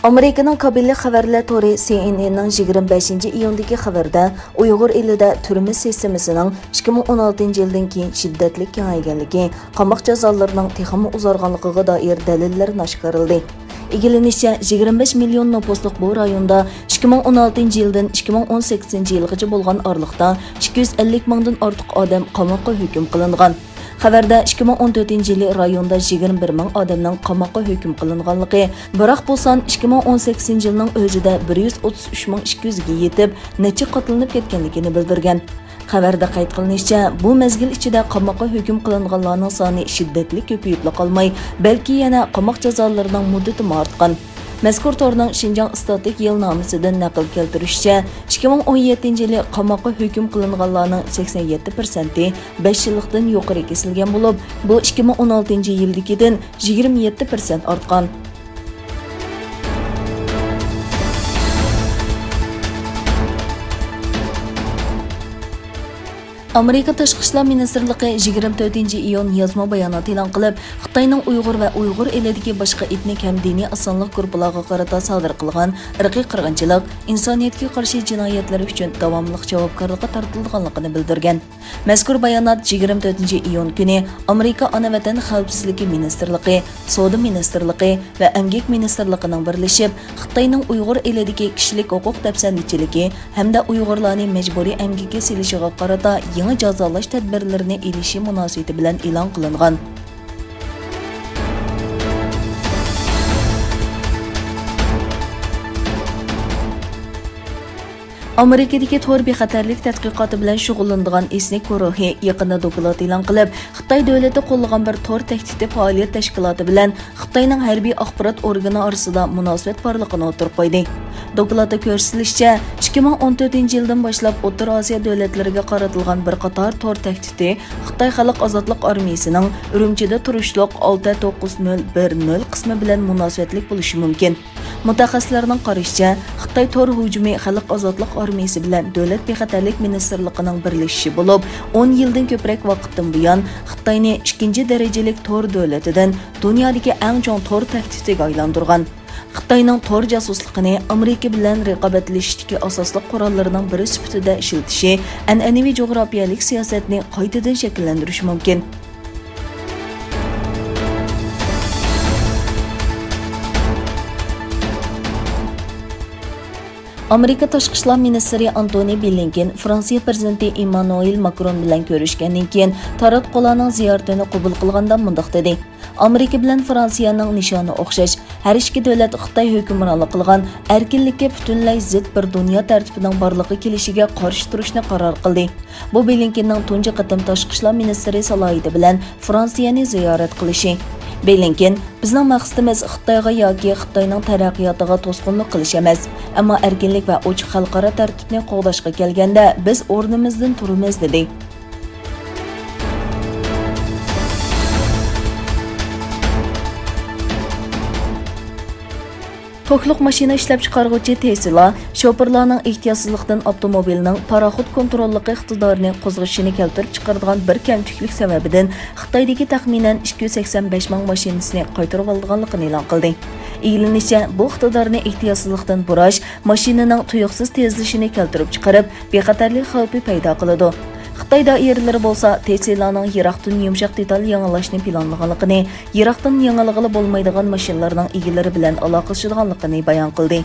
Amerikanın kabinli xəvərlər tori CNN'nin 25 iyundakı xəbərdə Uyğur elində türmə sistemasının 2016 yıldan keyin şiddətli kengayganligi, qamoq jazolarının texmi uzarğanlığına dair dəlillər aşkarıldı. İgilənişçə 25 milyon nüfusluq bu rayonda 2016 yıldan 2018 yılgacha bolğan arlıqda 250 mingdan artıq adam qamoqqa hüküm qılınğan. Xəbərdə 2014 yılı rayonda 21 ming adamның qamoqqa hüküm qılınğanlığı, biroq bu son 2018 yılının özüdə 133.200 yetib, neçə qatlanıb ketganligini bildirgan. Xəbərdə qayd qilinishicha, bu mezgil ichida qamoqqa hüküm qılınğanlarning soni shiddatli ko'payib qolmay, balki yana qamoq jazolarining muddati ortgan. Mazkur torning Şinjan statik yilnomasidan naql keltirishicha, 2017 yili qamoqqa hukm qilinganlarning 87% 5 yillikdan yuqori kesilgan bo'lib, bu 2016 yildagidan 27% ortgan. Amerika Tashqi ishlar ministrligi 24 iyun yozma bayonot e'lon qilib, Xitoyning Uyg'ur va Uyg'ur elidagi boshqa etnik ham diniy asonlik guruhlariga qarata sodir qilgan irqiy qirg'inchilik, insoniyatga qarshi jinoyatlar uchun davomli javobgarlikka tortilganligini bildirgan. Mazkur bayonot 24 iyun kuni Amerika Ana vatan xavfsizligi ministrligi, Savdo ministrligi va Emgak ministrligining birlashib, Xitoyning Uyg'ur elidagi kishilik huquq dafsandichiligi hamda Uyg'urlarni majburiy emgakka silishiga qarata yangi jazolash tadbirlarini elishi munosabati bilan e'lon qilingan. Amerikadagi to'r bexatarlik tadqiqoti bilan shug'ullanadigan esnek guruhi yaqinda doklat e'lon qilib, Xitoy davlati qo'llagan bir to'r tahdidi faoliyat tashkiloti bilan Xitoyning harbiy axborot organi orasida munosabat borligini o'tirib qo'ydi. Doklatda ko'rsatilishicha, 2014 yildan boshlab O'rta Osiyo davlatlariga qaratilgan bir qator to'r tahdidi Xitoy xalq ozodlik armiyasining Urumchida turishliq 69010 qismi bilan munosabatlik bo'lishi mumkin. Mutaxassislarning qarashicha, Xitoy to'r hujumi xalq ozodlik armiyasi bilan davlat bexatarlik ministrligining birlashishi bo'lib, 10 yildan ko'proq vaqtdan buyon Xitoyni 2 darajalik to'r davlatidan dunyodagi eng chong to'r tahdidiga aylantirgan. Xitoyning to'r jasusligini Amerika bilan raqobatlashishdagi asosli qurollarining biri sifatida ishiltishi an'anaviy jo'grafiyalik siyosatni qaytadan shakllantirishi mumkin. Amerika Tashqi ishlar ministri Antony Blinken Fransiya prezidenti Emmanuel Macron bilan ko'rishgandan keyin taratqularning ziyoratini qabul qilganda mundaq dedi. Amerika bilan Fransiyaning nishoni o'xshash, har ikki davlat Xitoy hukmronlik qilgan erkinlikka butunlay zid bir dunyo tartibining borligi kelishiga qarshi turishni qaror qildi. Bu Blinkenning tunji qatim tashqi ishlar ministri salohiyati bilan Fransiyani ziyorat qilishi. Blinken, bizning maqsadimiz Xitoyga yoki Xitoyning taraqqiyotiga to'sqinlik qilish emas, ammo erkinlik va ochiq xalqaro tartibni qo'llashga kelganda biz o'rnimizdan turamiz dedi. To'qliq mashina ishlab chiqaruvchi Tesla shoferlarning ehtiyotsizlikdan avtomobilning paraxod kontrolligi iqtidorini qo'zg'ashini keltirib chiqaradigan bir kamchilik sababidan Xitoydagi taxminan 285 ming mashinasini qaytarib olganligini e'lon qildi. E'loncha bu iqtidorni ehtiyotsizlikdan burash mashinaning tuyuqsiz tezlashini keltirib chiqarib, bexatarlik xavfi paydo qiladi. Xitoy doiralari bo'lsa, Tesla'ning yiroqdan yumshoq detal yangilashni planlaganligini, yiroqdan yangilag'ili bo'lmaydigan mashinalarning egalari bilan aloqalashadiganligini bayon qildi.